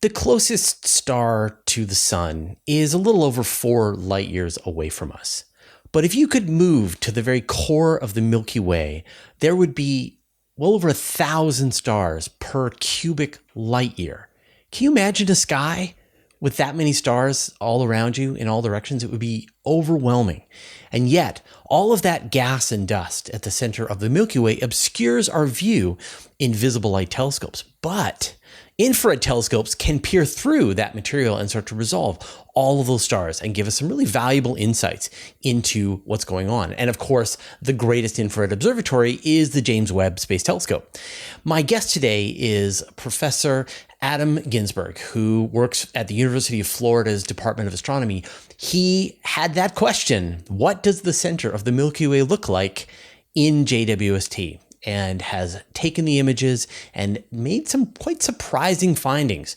The closest star to the sun is a little over 4 light years away from us. But if you could move to the very core of the Milky Way, there would be well over 1,000 stars per cubic light year. Can you imagine a sky with that many stars all around you in all directions? It would be overwhelming. And yet, all of that gas and dust at the center of the Milky Way obscures our view in visible light telescopes. But infrared telescopes can peer through that material and start to resolve all of those stars and give us some really valuable insights into what's going on. And of course, the greatest infrared observatory is the James Webb Space Telescope. My guest today is Professor Adam Ginsburg, who works at the University of Florida's Department of Astronomy. He had that question: what does the center of the Milky Way look like in JWST? And has taken the images and made some quite surprising findings.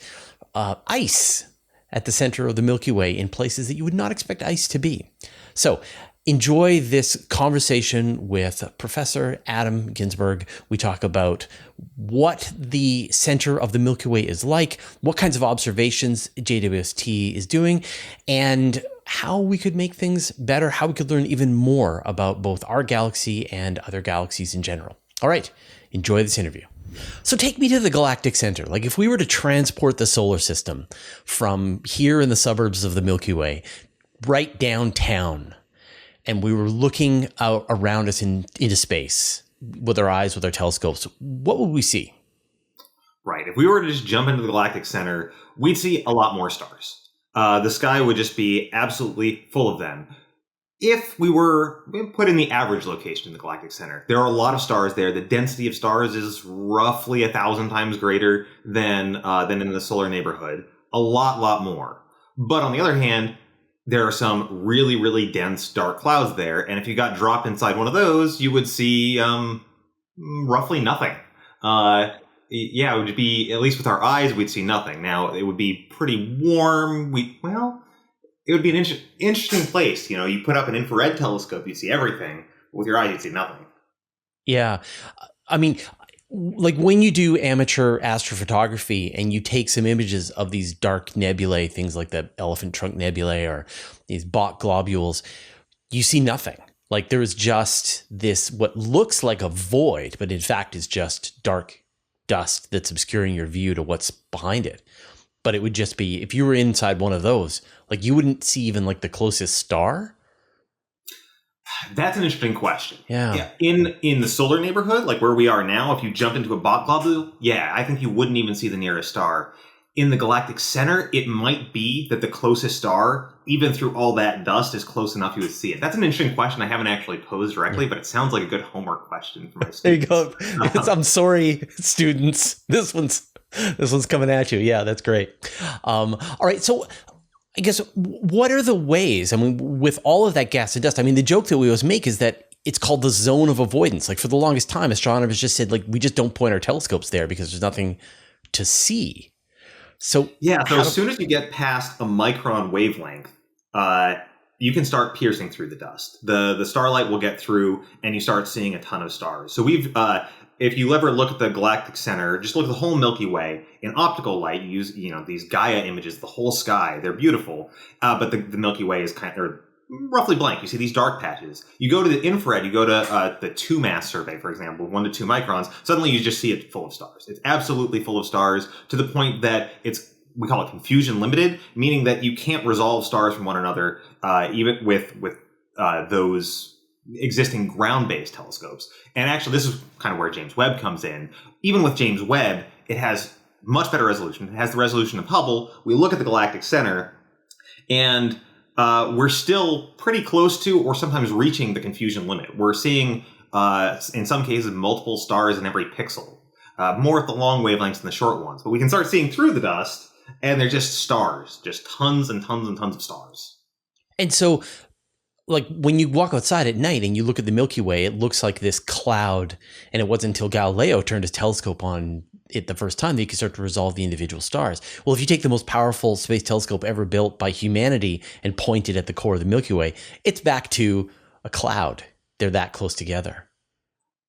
Ice at the center of the Milky Way in places that you would not expect ice to be. So enjoy this conversation with Professor Adam Ginsburg. We talk about what the center of the Milky Way is like, what kinds of observations JWST is doing, and how we could make things better, how we could learn even more about both our galaxy and other galaxies in general. All right, enjoy this interview. So take me to the Galactic Center. Like if we were to transport the solar system from here in the suburbs of the Milky Way right downtown, and we were looking out around us into space with our eyes, with our telescopes, what would we see? Right. If we were to just jump into the Galactic Center, we'd see a lot more stars. The sky would just be absolutely full of them. If we were put in the average location in the Galactic Center, there are a lot of stars there. The density of stars is roughly 1,000 times greater than in the solar neighborhood. A lot more. But on the other hand, there are some really, really dense dark clouds there. And if you got dropped inside one of those, you would see roughly nothing. It would be, at least with our eyes, we'd see nothing. Now, it would be pretty warm. It would be an interesting place. You know, you put up an infrared telescope, you see everything. With your eyes, you'd see nothing. Yeah. I mean, like when you do amateur astrophotography and you take some images of these dark nebulae, things like the Elephant Trunk Nebulae or these Bok globules, you see nothing. Like there is just this, what looks like a void, but in fact is just dark dust that's obscuring your view to what's behind it. But it would just be, if you were inside one of those, like you wouldn't see even like the closest star. That's an interesting question. Yeah. In the solar neighborhood, like where we are now, if you jumped into a Bok globule, I think you wouldn't even see the nearest star. In the Galactic Center, it might be that the closest star, even through all that dust, is close enough you would see it. That's an interesting question I haven't actually posed directly, but it sounds like a good homework question for my students. There you go. I'm sorry, students. This one's coming at you. Yeah, that's great. All right. So I guess what are the ways? I mean, with all of that gas and dust, I mean, the joke that we always make is that it's called the zone of avoidance. Like for the longest time, astronomers just said, like, we just don't point our telescopes there because there's nothing to see. So as soon as you get past a micron wavelength, you can start piercing through the dust. The starlight will get through, and you start seeing a ton of stars. So if you ever look at the Galactic Center, just look at the whole Milky Way in optical light. You use these Gaia images, the whole sky. They're beautiful, but the Milky Way is roughly blank. You see these dark patches. You go to the infrared, you go to the 2-mass survey, for example, 1 to 2 microns, suddenly you just see it full of stars. It's absolutely full of stars to the point that we call it confusion limited, meaning that you can't resolve stars from one another, even with those existing ground-based telescopes. And actually, this is kind of where James Webb comes in. Even with James Webb, it has much better resolution. It has the resolution of Hubble. We look at the Galactic Center, and we're still pretty close to, or sometimes reaching, the confusion limit. We're seeing, in some cases, multiple stars in every pixel. More at the long wavelengths than the short ones. But we can start seeing through the dust, and they're just stars. Just tons and tons and tons of stars. And so, like when you walk outside at night and you look at the Milky Way, it looks like this cloud. And it wasn't until Galileo turned his telescope on it the first time that you could start to resolve the individual stars. Well, if you take the most powerful space telescope ever built by humanity and point it at the core of the Milky Way, it's back to a cloud. They're that close together.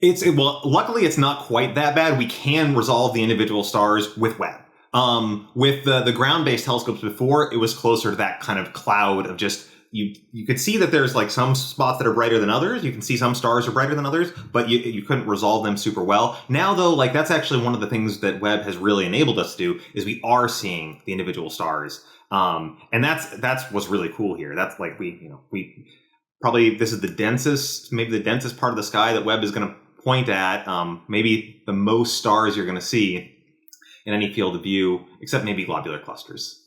Luckily it's not quite that bad. We can resolve the individual stars with Webb. With the ground-based telescopes before, it was closer to that kind of cloud of just you could see that there's like some spots that are brighter than others. You can see some stars are brighter than others, but you couldn't resolve them super well. Now though, like that's actually one of the things that Webb has really enabled us to do is we are seeing the individual stars. And that's what's really cool here. That's like we probably this is maybe the densest part of the sky that Webb is going to point at. Maybe the most stars you're going to see in any field of view, except maybe globular clusters.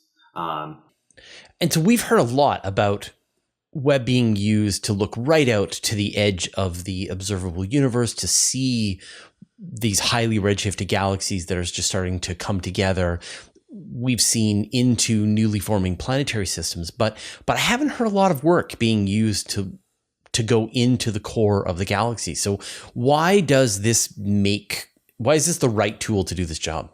And so we've heard a lot about Webb being used to look right out to the edge of the observable universe to see these highly redshifted galaxies that are just starting to come together. We've seen into newly forming planetary systems, but I haven't heard a lot of work being used to go into the core of the galaxy. So why is this the right tool to do this job?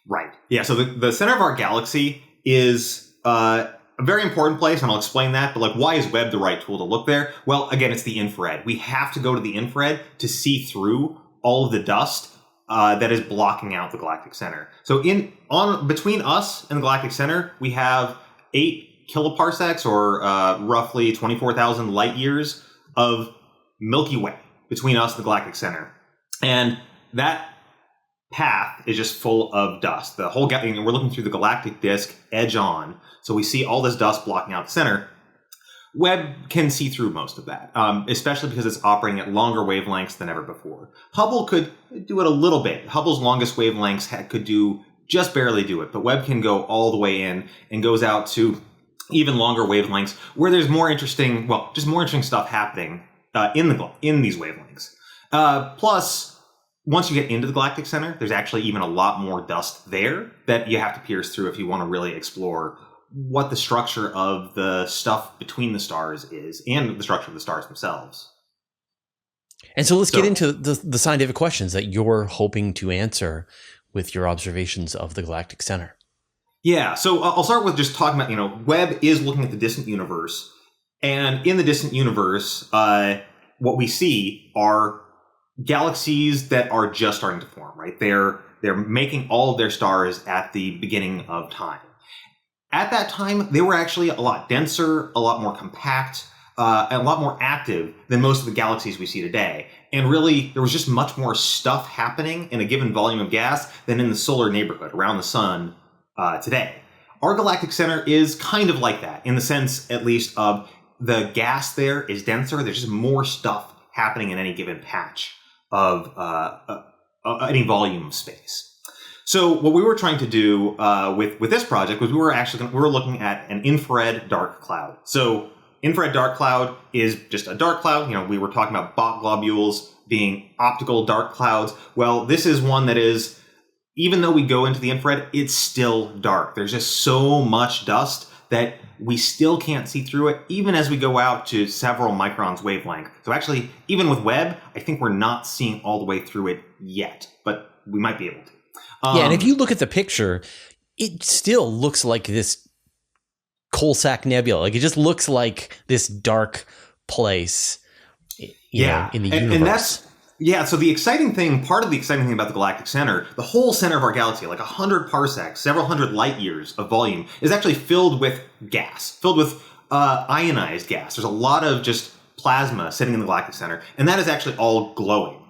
Right. Yeah. So the center of our galaxy is a very important place, and I'll explain that. But like, why is Webb the right tool to look there? Well, again, it's the infrared. We have to go to the infrared to see through all of the dust that is blocking out the galactic center. So between us and the galactic center, we have 8 kiloparsecs, or roughly 24,000 light years of Milky Way between us and the galactic center, and that path is just full of dust. The whole we're looking through the galactic disk edge on, so we see all this dust blocking out the center. Webb can see through most of that, especially because it's operating at longer wavelengths than ever before. Hubble could do it a little bit. Hubble's longest wavelengths could just barely do it, but Webb can go all the way in and goes out to even longer wavelengths where there's more interesting stuff happening in these wavelengths. Plus, once you get into the galactic center, there's actually even a lot more dust there that you have to pierce through if you want to really explore what the structure of the stuff between the stars is and the structure of the stars themselves. And so let's get into the scientific questions that you're hoping to answer with your observations of the galactic center. Yeah, so I'll start with just talking about, Webb is looking at the distant universe. And in the distant universe, what we see are galaxies that are just starting to form, right? They're making all of their stars at the beginning of time. At that time, they were actually a lot denser, a lot more compact, and a lot more active than most of the galaxies we see today. And really, there was just much more stuff happening in a given volume of gas than in the solar neighborhood around the sun today. Our galactic center is kind of like that, in the sense, at least, of the gas there is denser. There's just more stuff happening in any given patch of any volume of space. So what we were trying to do with this project was we were looking at an infrared dark cloud. So infrared dark cloud is just a dark cloud. We were talking about Bok globules being optical dark clouds. Well, this is one that is, even though we go into the infrared, it's still dark. There's just so much dust that we still can't see through it, even as we go out to several microns wavelength. So actually, even with Webb, I think we're not seeing all the way through it yet, but we might be able to. And if you look at the picture, it still looks like this coal sack nebula. Like, it just looks like this dark place, in the universe. And so part of the exciting thing about the galactic center, the whole center of our galaxy, like 100 parsecs, several hundred light years of volume, is actually filled with gas, filled with ionized gas. There's a lot of just plasma sitting in the galactic center, and that is actually all glowing.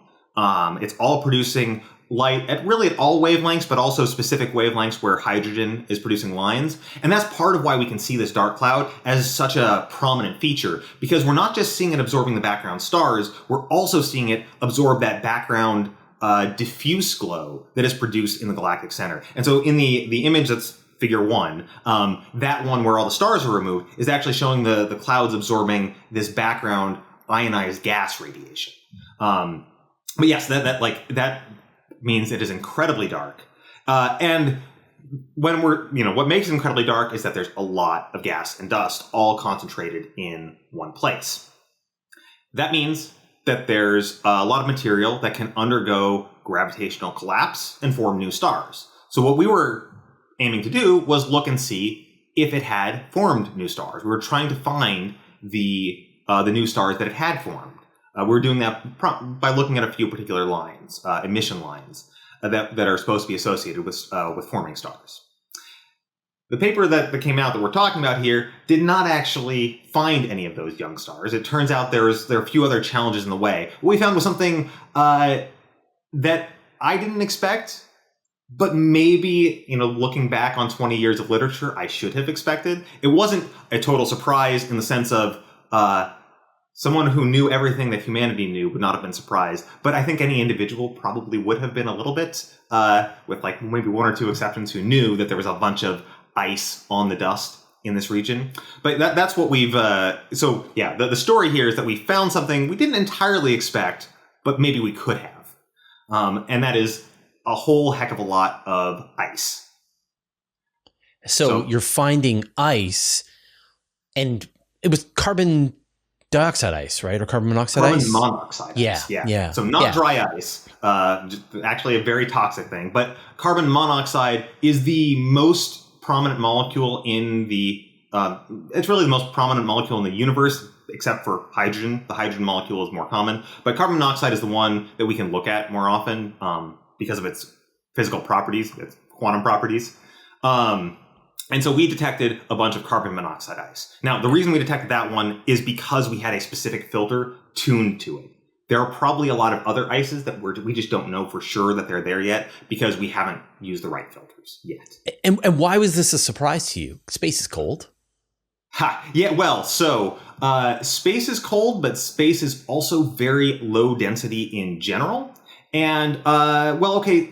It's all producing light at all wavelengths, but also specific wavelengths where hydrogen is producing lines. And that's part of why we can see this dark cloud as such a prominent feature, because we're not just seeing it absorbing the background stars, we're also seeing it absorb that background diffuse glow that is produced in the galactic center. And so in the image that's figure 1, that one where all the stars are removed is actually showing the clouds absorbing this background ionized gas radiation. But yes, that means it is incredibly dark. And when what makes it incredibly dark is that there's a lot of gas and dust all concentrated in one place. That means that there's a lot of material that can undergo gravitational collapse and form new stars. So what we were aiming to do was look and see if it had formed new stars. We were trying to find the new stars that it had formed. We're doing that by looking at a few particular lines, emission lines. that are supposed to be associated with forming stars. The paper that came out that we're talking about here did not actually find any of those young stars. It turns out there are a few other challenges in the way. What we found was something that I didn't expect, but maybe, looking back on 20 years of literature, I should have expected. It wasn't a total surprise in the sense of someone who knew everything that humanity knew would not have been surprised. But I think any individual probably would have been a little bit, with like maybe one or two exceptions, who knew that there was a bunch of ice on the dust in this region. But that's what we've... the story here is that we found something we didn't entirely expect, but maybe we could have. And that is a whole heck of a lot of ice. So you're finding ice, and it was carbon dioxide ice, right? Or carbon monoxide ice? Carbon monoxide ice. Yeah. So not dry ice, actually a very toxic thing. But carbon monoxide is the most prominent molecule in it's really the most prominent molecule in the universe, except for hydrogen. The hydrogen molecule is more common. But carbon monoxide is the one that we can look at more often because of its physical properties, its quantum properties. And so we detected a bunch of carbon monoxide ice. Now, the reason we detected that one is because we had a specific filter tuned to it. There are probably a lot of other ices that we just don't know for sure that they're there yet because we haven't used the right filters yet. And why was this a surprise to you? Space is cold. Space is cold, but space is also very low density in general. And,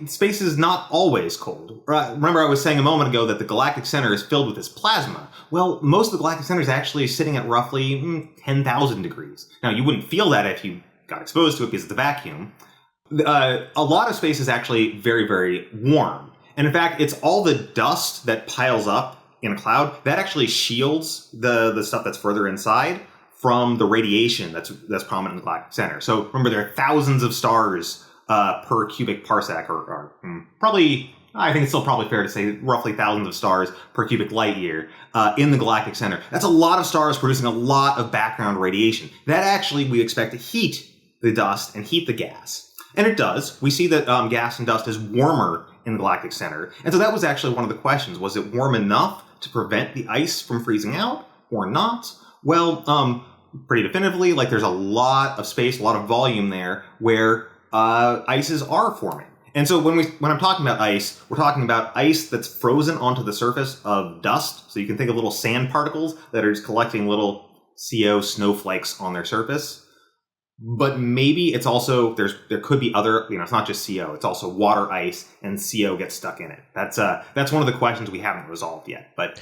space is not always cold. Remember I was saying a moment ago that the Galactic Center is filled with this plasma. Well, most of the Galactic Center is actually sitting at roughly 10,000 degrees. Now, you wouldn't feel that if you got exposed to it because of the vacuum. A lot of space is actually very, very warm. And in fact, it's all the dust that piles up in a cloud that actually shields the stuff that's further inside from the radiation that's prominent in the Galactic Center. So remember, there are thousands of stars per cubic parsec, or probably, I think it's still probably fair to say roughly thousands of stars per cubic light year in the Galactic Center. That's a lot of stars producing a lot of background radiation. That actually we expect to heat the dust and heat the gas. And it does. We see that gas and dust is warmer in the Galactic Center. And so that was actually one of the questions. Was it warm enough to prevent the ice from freezing out or not? Well, pretty definitively, there's a lot of space, a lot of volume there where ices are forming. And so when I'm talking about ice, we're talking about ice that's frozen onto the surface of dust. So you can think of little sand particles that are just collecting little CO snowflakes on their surface. But maybe it's also, there could be other, it's not just CO, it's also water ice, and CO gets stuck in it. That's one of the questions we haven't resolved yet. But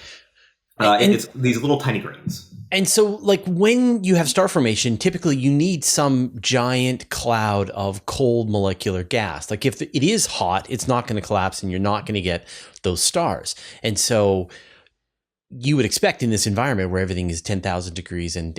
it's these little tiny grains. And so, when you have star formation, typically you need some giant cloud of cold molecular gas. If it is hot, it's not going to collapse and you're not going to get those stars. And so you would expect in this environment where everything is 10,000 degrees and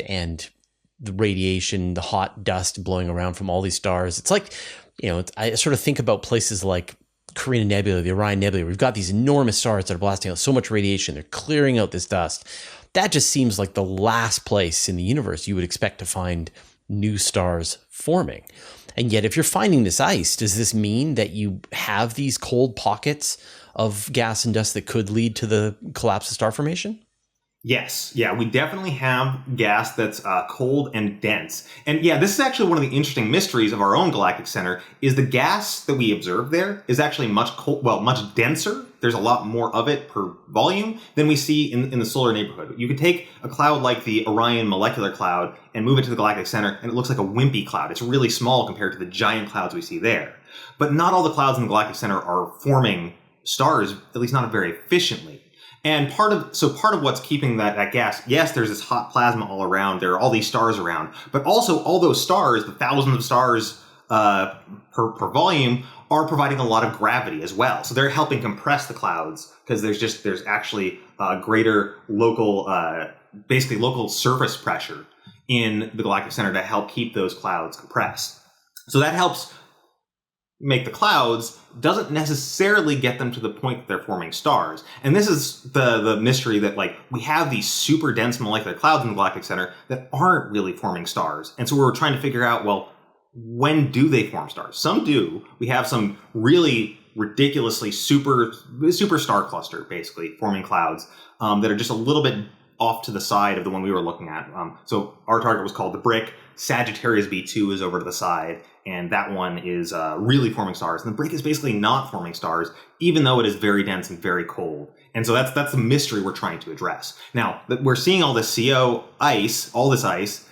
the radiation, the hot dust blowing around from all these stars. It's I sort of think about places like Carina Nebula, the Orion Nebula. We've got these enormous stars that are blasting out so much radiation. They're clearing out this dust. That just seems like the last place in the universe you would expect to find new stars forming. And yet, if you're finding this ice, does this mean that you have these cold pockets of gas and dust that could lead to the collapse of star formation? Yes. Yeah, we definitely have gas that's cold and dense. And yeah, this is actually one of the interesting mysteries of our own Galactic Center, is the gas that we observe there is actually much denser. There's a lot more of it per volume than we see in the solar neighborhood. You could take a cloud like the Orion molecular cloud and move it to the Galactic Center, and it looks like a wimpy cloud. It's really small compared to the giant clouds we see there. But not all the clouds in the Galactic Center are forming stars, at least not very efficiently. And part of what's keeping that gas, yes, there's this hot plasma all around. There are all these stars around, but also all those stars, the thousands of stars per volume, are providing a lot of gravity as well. So they're helping compress the clouds because there's actually greater local surface pressure in the Galactic Center to help keep those clouds compressed. So that helps make the clouds, doesn't necessarily get them to the point that they're forming stars. And this is the mystery that we have these super dense molecular clouds in the Galactic Center that aren't really forming stars. And so we're trying to figure out, when do they form stars? Some do. We have some really ridiculously super star cluster, basically forming clouds that are just a little bit off to the side of the one we were looking at. So our target was called the Brick. Sagittarius B2 is over to the side, and that one is really forming stars. And the Brick is basically not forming stars, even though it is very dense and very cold. And so that's the mystery we're trying to address. Now, that we're seeing all this CO ice, all this ice,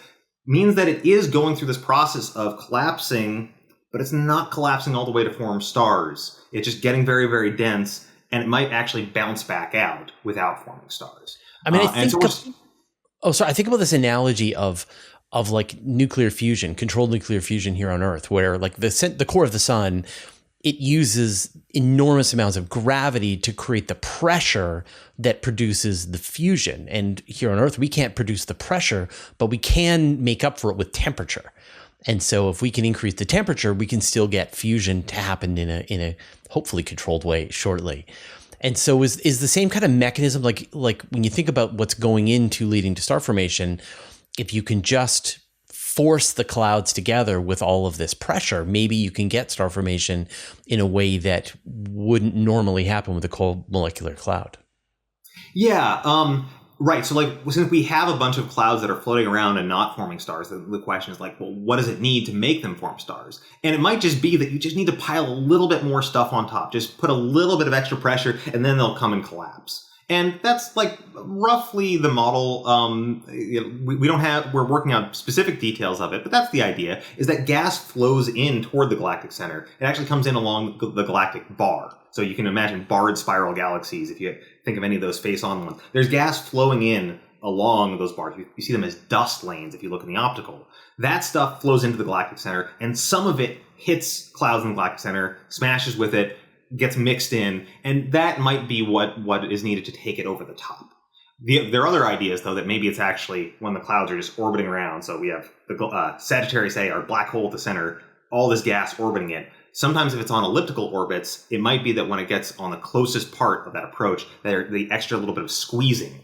means that it is going through this process of collapsing, but it's not collapsing all the way to form stars. It's just getting very, very dense, and it might actually bounce back out without forming stars. I mean, I think about this analogy of like nuclear fusion, controlled nuclear fusion here on Earth, where like the core of the sun, it uses enormous amounts of gravity to create the pressure that produces the fusion. And here on Earth, we can't produce the pressure, but we can make up for it with temperature. And so if we can increase the temperature, we can still get fusion to happen in a hopefully controlled way shortly. And so is the same kind of mechanism, like when you think about what's going into leading to star formation, if you can just force the clouds together with all of this pressure, maybe you can get star formation in a way that wouldn't normally happen with a cold molecular cloud. Yeah, right. So like, since we have a bunch of clouds that are floating around and not forming stars, the question is like, well, what does it need to make them form stars? And it might just be that you just need to pile a little bit more stuff on top, just put a little bit of extra pressure, and then they'll come and collapse. And that's like roughly the model. We're working on specific details of it, but that's the idea, is that gas flows in toward the galactic center. It actually comes in along the galactic bar. So you can imagine barred spiral galaxies, if you think of any of those face-on ones. There's gas flowing in along those bars. You see them as dust lanes if you look in the optical. That stuff flows into the galactic center, and some of it hits clouds in the galactic center, smashes with it, gets mixed in, and that might be what is needed to take it over the top. There are other ideas, though, that maybe it's actually when the clouds are just orbiting around. So we have the Sagittarius A, our black hole at the center, all this gas orbiting it. Sometimes if it's on elliptical orbits, it might be that when it gets on the closest part of that approach, the extra little bit of squeezing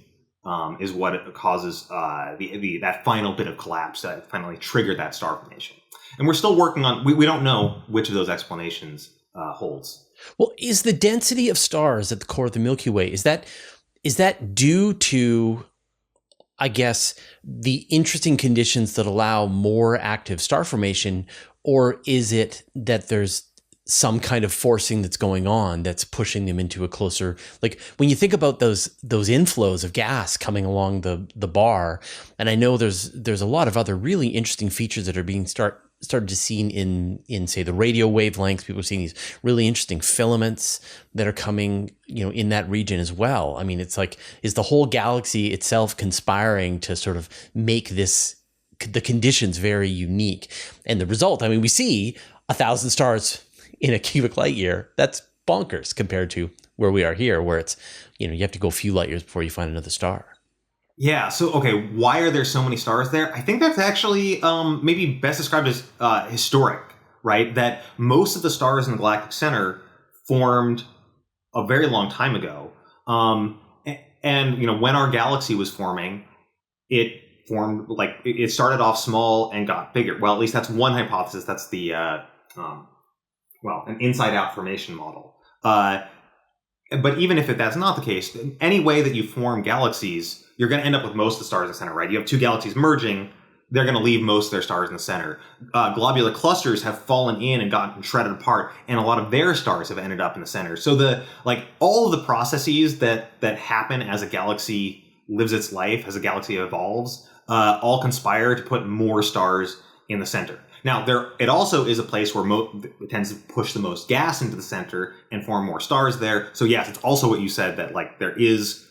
is what it causes that final bit of collapse that finally triggered that star formation. And we're still working on, we don't know which of those explanations holds. Well, is the density of stars at the core of the Milky Way, is that due to, I guess, the interesting conditions that allow more active star formation, or is it that there's some kind of forcing that's going on that's pushing them into a closer, like when you think about those inflows of gas coming along the bar, and I know there's a lot of other really interesting features that are being started to see in say the radio wavelengths. People are seeing these really interesting filaments that are coming, in that region as well. I mean, it's like, is the whole galaxy itself conspiring to sort of make the conditions very unique? And the result, I mean, we see 1,000 stars in a cubic light year. That's bonkers compared to where we are here, where it's, you have to go a few light years before you find another star. Yeah. So, okay, why are there so many stars there? I think that's actually maybe best described as historic, right? That most of the stars in the galactic center formed a very long time ago. And when our galaxy was forming, it formed, like, it started off small and got bigger. Well, at least that's one hypothesis. That's the, an inside-out formation model. But even if that's not the case, any way that you form galaxies, you're going to end up with most of the stars in the center, right? You have two galaxies merging, they're going to leave most of their stars in the center. Globular clusters have fallen in and gotten shredded apart, and a lot of their stars have ended up in the center. So all of the processes that happen as a galaxy lives its life, as a galaxy evolves, all conspire to put more stars in the center. Now, it also is a place where it tends to push the most gas into the center and form more stars there. So yes, it's also what you said, that like there is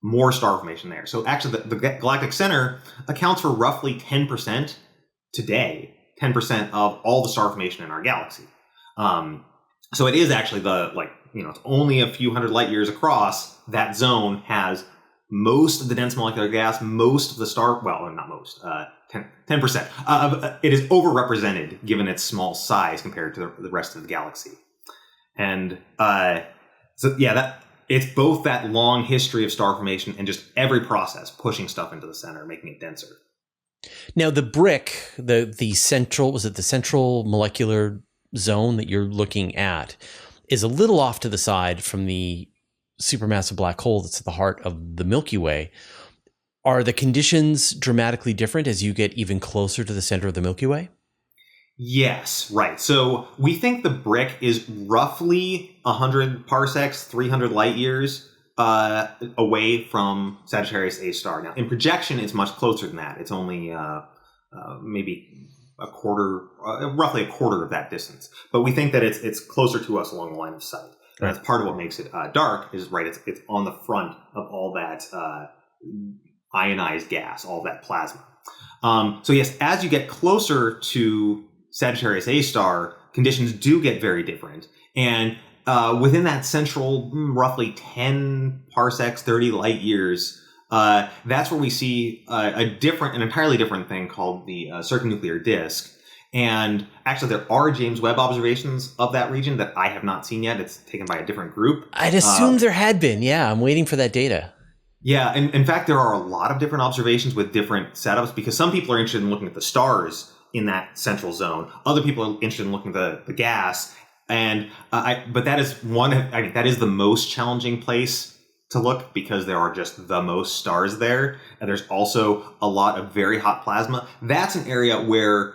more star formation there. So actually, the galactic center accounts for roughly 10% today, 10% of all the star formation in our galaxy. So it is actually it's only a few hundred light years across. That zone has most of the dense molecular gas, most of the star, well, not most, 10%. It is overrepresented given its small size compared to the rest of the galaxy. And it's both that long history of star formation and just every process pushing stuff into the center, making it denser. Now, the brick, the central molecular zone that you're looking at, is a little off to the side from the supermassive black hole that's at the heart of the Milky Way. Are the conditions dramatically different as you get even closer to the center of the Milky Way? Yes, right. So we think the brick is roughly 100 parsecs, 300 light years away from Sagittarius A star. Now, in projection, it's much closer than that. It's only maybe roughly a quarter of that distance. But we think that it's closer to us along the line of sight. And that's part of what makes it dark. Is right. It's on the front of all that ionized gas, all that plasma. So yes, as you get closer to Sagittarius A star, conditions do get very different. And within that central roughly 10 parsecs, 30 light years, that's where we see an entirely different thing called the circumnuclear disk. And actually, there are James Webb observations of that region that I have not seen yet. It's taken by a different group. I'd assume there had been. Yeah, I'm waiting for that data. Yeah, and in fact, there are a lot of different observations with different setups because some people are interested in looking at the stars in that central zone. Other people are interested in looking at the gas. And but that is that is the most challenging place to look because there are just the most stars there. And there's also a lot of very hot plasma. That's an area where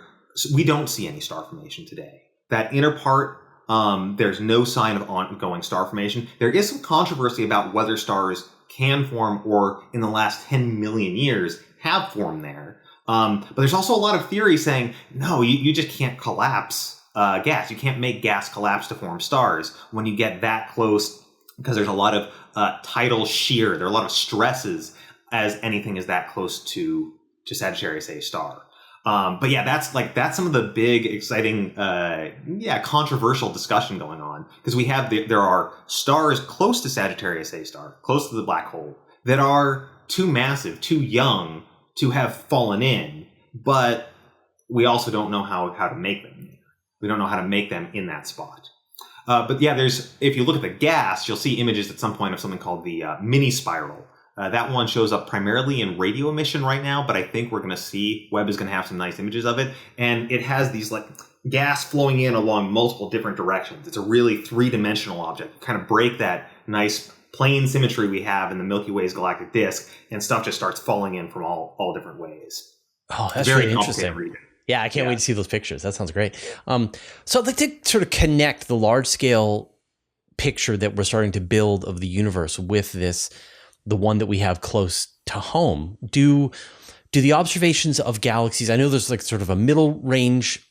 we don't see any star formation today. That inner part, there's no sign of ongoing star formation. There is some controversy about whether stars can form or in the last 10 million years have formed there. But there's also a lot of theory saying, no, you just can't collapse gas. You can't make gas collapse to form stars when you get that close because there's a lot of tidal shear. There are a lot of stresses as anything is that close to Sagittarius A star. But yeah, that's some of the big, exciting, controversial discussion going on because we have there are stars close to Sagittarius A star, close to the black hole, that are too massive, too young to have fallen in, but we also don't know how to make them. We don't know how to make them in that spot. But yeah, if you look at the gas, you'll see images at some point of something called the mini spiral. That one shows up primarily in radio emission right now, but I think we're going to see Webb is going to have some nice images of it. And it has these like gas flowing in along multiple different directions. It's a really three-dimensional object. You kind of break that nice plane symmetry we have in the Milky Way's galactic disk, and stuff just starts falling in from all different ways. Oh, that's very interesting. Yeah, I can't wait to see those pictures. That sounds great. So I'd like to sort of connect the large-scale picture that we're starting to build of the universe with the one that we have close to home. Do the observations of galaxies, I know there's like sort of a middle range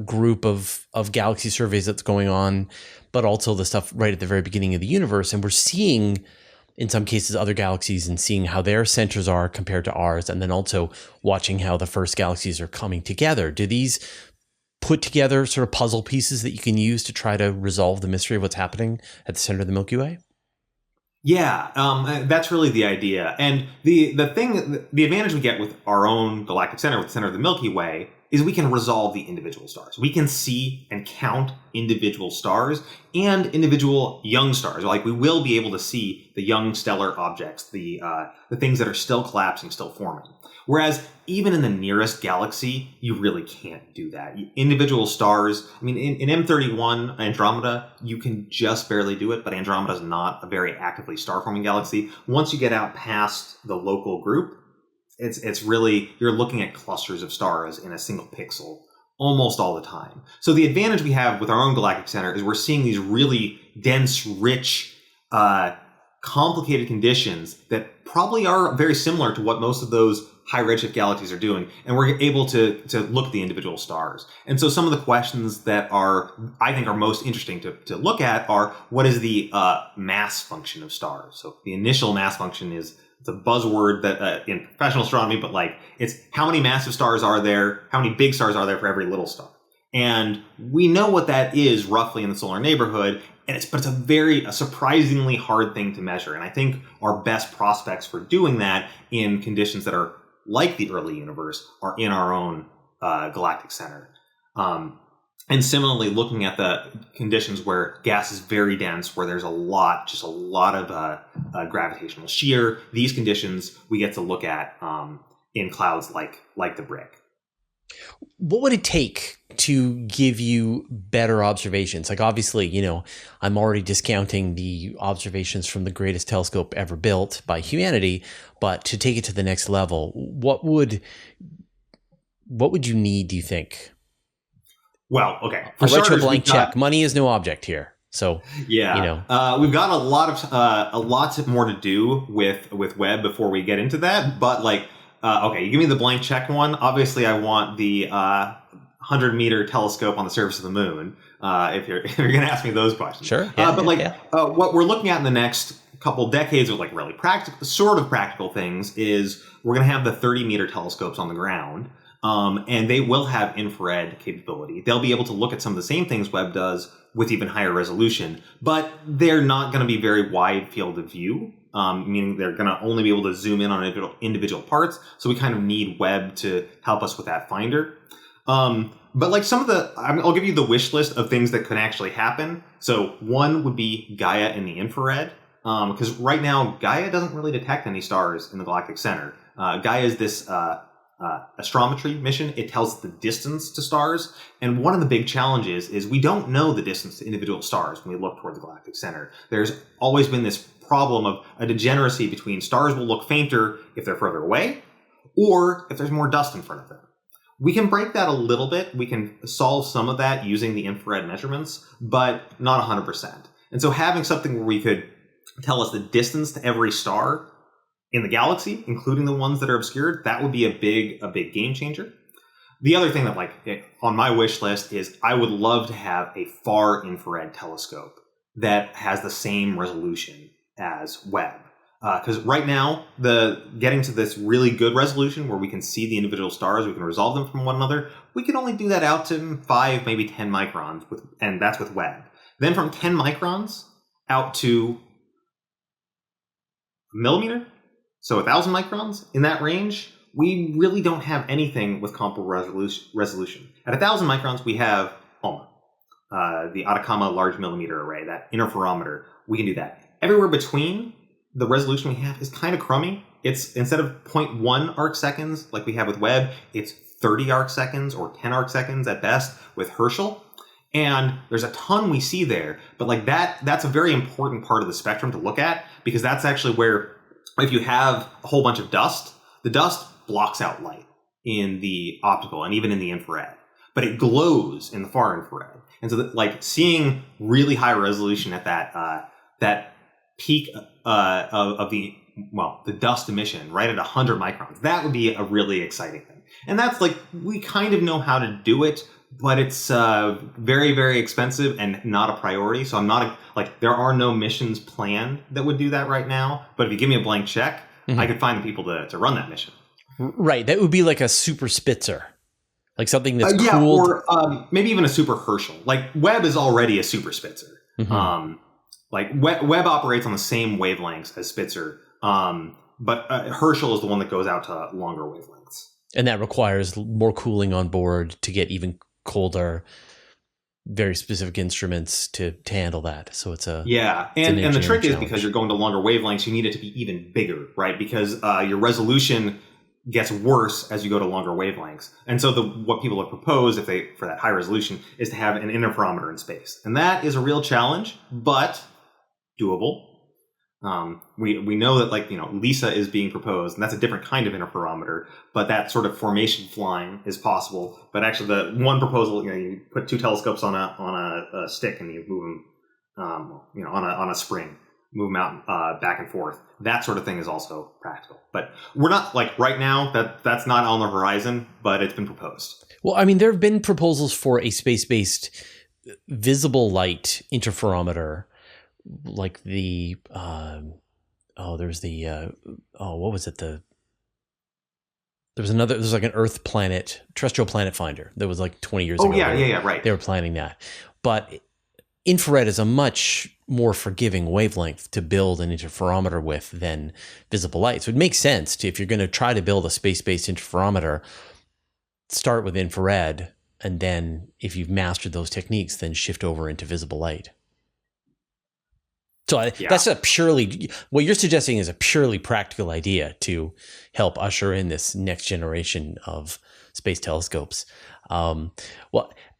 group of galaxy surveys that's going on, but also the stuff right at the very beginning of the universe. And we're seeing, in some cases, other galaxies and seeing how their centers are compared to ours, and then also watching how the first galaxies are coming together. Do these put together sort of puzzle pieces that you can use to try to resolve the mystery of what's happening at the center of the Milky Way? Yeah, that's really the idea. And the advantage we get with our own galactic center, with the center of the Milky Way, is we can resolve the individual stars. We can see and count individual stars and individual young stars. Like we will be able to see the young stellar objects, the things that are still collapsing, still forming. Whereas even in the nearest galaxy, you really can't do that. Individual stars, I mean, in M31 Andromeda, you can just barely do it, but Andromeda is not a very actively star-forming galaxy. Once you get out past the local group, it's really, you're looking at clusters of stars in a single pixel almost all the time. So the advantage we have with our own galactic center is we're seeing these really dense, rich, complicated conditions that probably are very similar to what most of those high redshift galaxies are doing, and we're able to look at the individual stars. And so some of the questions that I think are most interesting to look at are, what is the mass function of stars? So the initial mass function it's a buzzword that in professional astronomy, but like it's how many massive stars are there, how many big stars are there for every little star. And we know what that is roughly in the solar neighborhood, but it's a surprisingly hard thing to measure. And I think our best prospects for doing that in conditions that are like the early universe are in our own galactic center. And similarly, looking at the conditions where gas is very dense, where there's a lot of gravitational shear, these conditions we get to look at in clouds like the brick. What would it take to give you better observations? Like, obviously, I'm already discounting the observations from the greatest telescope ever built by humanity, but to take it to the next level, what would you need, do you think? Well, okay. I'll write you a blank check. Money is no object here. So, yeah, we've got a lot more to do with Webb before we get into that. But okay, you give me the blank check one. Obviously, I want the 100-meter telescope on the surface of the moon. If you're going to ask me those questions, sure. What we're looking at in the next couple decades of really practical things is we're going to have the 30-meter telescopes on the ground. And they will have infrared capability. They'll be able to look at some of the same things Webb does with even higher resolution, but they're not going to be very wide field of view, meaning they're going to only be able to zoom in on individual parts. So we kind of need Webb to help us with that finder. But some of I'll give you the wish list of things that could actually happen. So one would be Gaia in the infrared, because right now Gaia doesn't really detect any stars in the Galactic Center. Gaia is this astrometry mission. It tells the distance to stars, and one of the big challenges is we don't know the distance to individual stars when we look toward the Galactic Center. There's always been this problem of a degeneracy between stars will look fainter if they're further away, or if there's more dust in front of them. We can break that a little bit. We can solve some of that using the infrared measurements, but not 100%. And so having something where we could tell us the distance to every star in the galaxy, including the ones that are obscured, that would be a big game changer. The other thing that on my wish list is I would love to have a far infrared telescope that has the same resolution as Webb. Because right now, getting to this really good resolution where we can see the individual stars, we can resolve them from one another, we can only do that out to 5, maybe 10 microns, and that's with Webb. Then from 10 microns out to a millimeter, so 1,000 microns, in that range, we really don't have anything with comparable resolution. At 1,000 microns, we have ALMA, the Atacama Large Millimeter Array, that interferometer. We can do that. Everywhere between, the resolution we have is kind of crummy. It's, instead of 0.1 arc seconds like we have with Webb, it's 30 arc seconds or 10 arc seconds at best with Herschel. And there's a ton we see there, but that's a very important part of the spectrum to look at, because that's actually where, if you have a whole bunch of dust, the dust blocks out light in the optical and even in the infrared, but it glows in the far infrared. And so seeing really high resolution at that peak of the dust emission right at 100 microns, that would be a really exciting thing. And that's we kind of know how to do it, but it's very, very expensive and not a priority. So I'm not there are no missions planned that would do that right now. But if you give me a blank check, I could find the people to run that mission. Right. That would be like a super Spitzer, something that's yeah, cooled. Or maybe even a super Herschel. Webb is already a super Spitzer. Webb operates on the same wavelengths as Spitzer, but Herschel is the one that goes out to longer wavelengths. And that requires more cooling on board to get even colder, very specific instruments to handle that. So it's and the trick is, because you're going to longer wavelengths, you need it to be even bigger, right? Because your resolution gets worse as you go to longer wavelengths. And so what people have proposed, for that high resolution, is to have an interferometer in space, and that is a real challenge, but doable. We know that LISA is being proposed, and that's a different kind of interferometer, but that sort of formation flying is possible. But actually, the one proposal, you put 2 telescopes on a stick and you move them, on a spring, move them out back and forth. That sort of thing is also practical. But we're not right now. That's not on the horizon, but it's been proposed. Well, I mean, there have been proposals for a space-based visible light interferometer. What was it? There's an Earth planet, terrestrial planet finder that was 20 years ago. Right. They were planning that. But infrared is a much more forgiving wavelength to build an interferometer with than visible light. So it makes sense if you're going to try to build a space-based interferometer, start with infrared, and then if you've mastered those techniques, then shift over into visible light. So that's what you're suggesting is a purely practical idea to help usher in this next generation of space telescopes. Well,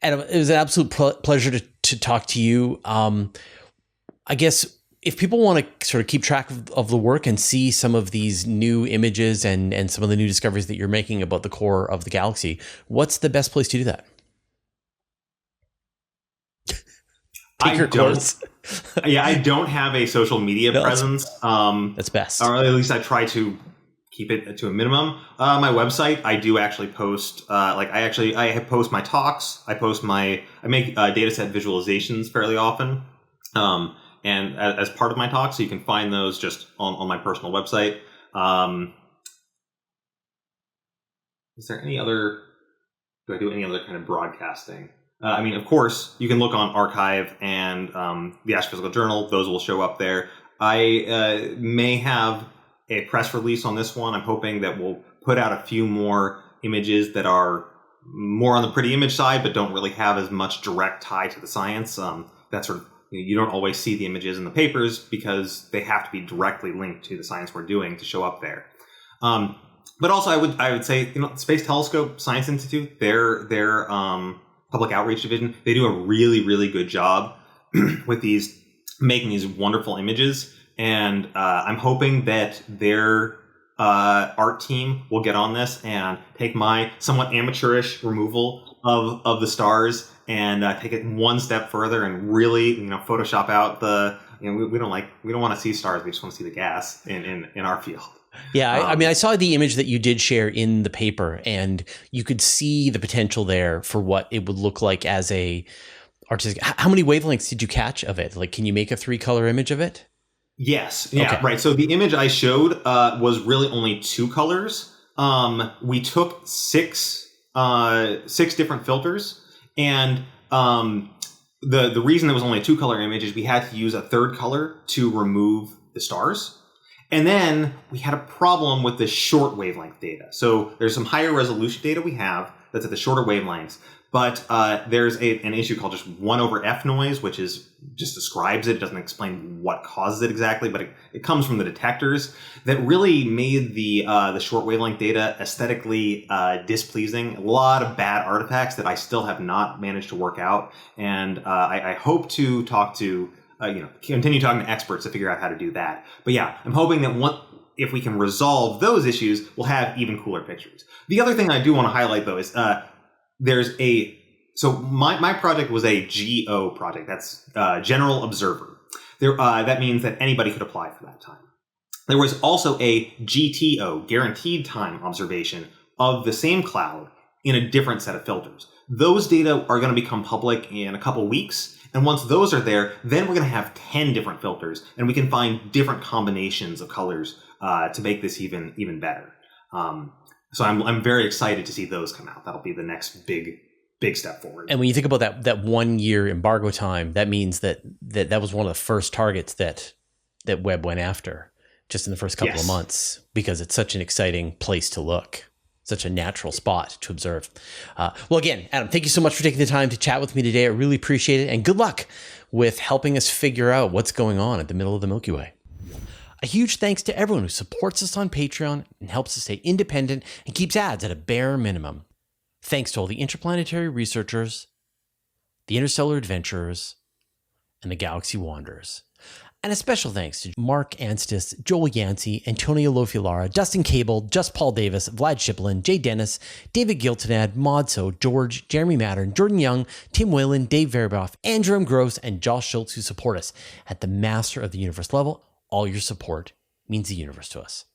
Adam, it was an absolute pleasure to talk to you. I guess if people want to sort of keep track of the work and see some of these new images and some of the new discoveries that you're making about the core of the galaxy, what's the best place to do that? Take your course. I don't have a social media presence. That's best. Or at least I try to keep it to a minimum. My website, I do actually post, I post my talks. I make data set visualizations fairly often. And as part of my talk, so you can find those just on my personal website. Is there any other? Do I do any other kind of broadcasting? Of course, you can look on Archive and the Astrophysical Journal. Those will show up there. I may have a press release on this one. I'm hoping that we'll put out a few more images that are more on the pretty image side, but don't really have as much direct tie to the science. You don't always see the images in the papers because they have to be directly linked to the science we're doing to show up there. But also, I would say, Space Telescope Science Institute, their public outreach division, they do a really, really good job with making these wonderful images. And I'm hoping that their art team will get on this and take my somewhat amateurish removal of the stars and take it one step further and really, Photoshop out we don't want to see stars. We just want to see the gas in our field. Yeah, I saw the image that you did share in the paper, and you could see the potential there for what it would look like as a artistic. How many wavelengths did you catch of it? Like, can you make a 3-color image of it? Yes. Yeah. Okay. Right. So the image I showed was really only 2 colors. We took six different filters, and the reason it was only a 2-color image is we had to use a 3rd color to remove the stars. And then we had a problem with the short wavelength data. So there's some higher resolution data we have that's at the shorter wavelengths, but there's an issue called just 1/f noise, which just describes it. It doesn't explain what causes it exactly, but it comes from the detectors that really made the short wavelength data aesthetically displeasing. A lot of bad artifacts that I still have not managed to work out, and I hope to continue talking to experts to figure out how to do that. But yeah, I'm hoping that if we can resolve those issues, we'll have even cooler pictures. The other thing I do want to highlight, though, is so my project was a GO project. That's General Observer. That means that anybody could apply for that time. There was also a GTO, Guaranteed Time Observation, of the same cloud in a different set of filters. Those data are going to become public in a couple weeks. And once those are there, then we're going to have 10 different filters, and we can find different combinations of colors to make this even better. So I'm very excited to see those come out. That'll be the next big step forward. And when you think about that 1 year embargo time, that means that was one of the first targets that Webb went after just in the first couple of months, because it's such an exciting place to look. Such a natural spot to observe. Well, again, Adam, thank you so much for taking the time to chat with me today. I really appreciate it. And good luck with helping us figure out what's going on at the middle of the Milky Way. A huge thanks to everyone who supports us on Patreon and helps us stay independent and keeps ads at a bare minimum. Thanks to all the interplanetary researchers, the interstellar adventurers, and the galaxy wanderers. And a special thanks to Mark Anstis, Joel Yancey, Antonio Lofilara, Dustin Cable, Just Paul Davis, Vlad Shiplin, Jay Dennis, David Giltonad, Modso, George, Jeremy Mattern, Jordan Young, Tim Whalen, Dave Verboff, Andrew M. Gross, and Josh Schultz, who support us at the Master of the Universe level. All your support means the universe to us.